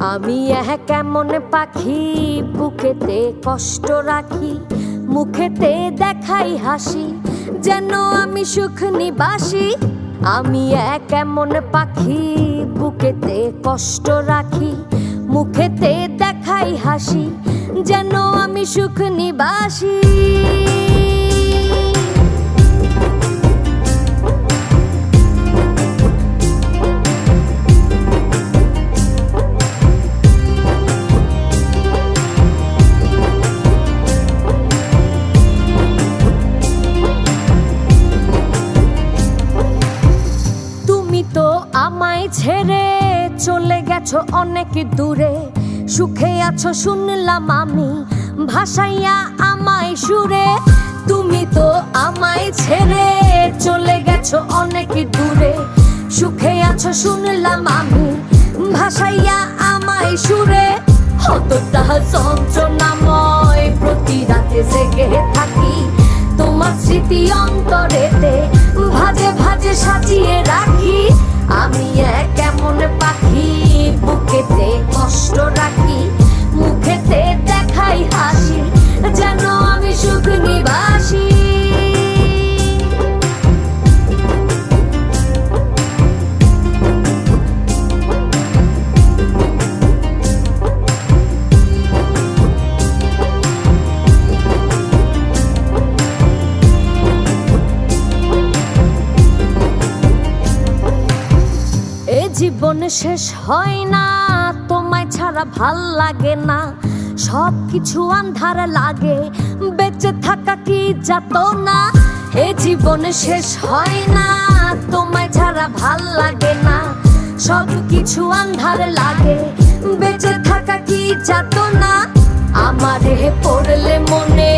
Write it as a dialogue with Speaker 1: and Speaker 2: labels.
Speaker 1: আমি কেমন পাখি বুকেতে কষ্ট রাখি, মুখেতে দেখাই হাসি, যেন আমি সুখ নিবাসী। আমি কেমন পাখি বুকেতে কষ্ট রাখি, মুখেতে দেখাই হাসি, যেন আমি সুখ নিবাসী। আমায় ছেড়ে চলে গেছো অনেক দূরে, সুখে আছো শুনলাম আমি, ভাসাইয়া আমায় সুরে। তুমি তো আমায় ছেড়ে চলে গেছো অনেক দূরে, সুখে আছো শুনলাম আমি, ভাসাইয়া আমায় সুরে। কতটা যন্ত্রণাময় প্রতি রাতে জেগে থাকি, তোমার স্মৃতি অন্তরেতে ভাজে ভাজে সাজিয়ে রাখি। আমি কেমন পাখি বুকেতে কষ্ট রাখি, মুখেতে দেখাই হাসি, যেন আমি সুখ নিবাসী। জীবন শেষ হয় না, তোমায় ছাড়া ভাল লাগে না, সব কিছু আন্ধার লাগে, বেঁচে থাকা কি যাতনা। এ জীবন শেষ হয় না, তোমায় ছাড়া ভাল লাগে না, সব কিছু আন্ধার লাগে, বেঁচে থাকা কি যাতনা। আমারে পড়লে মনে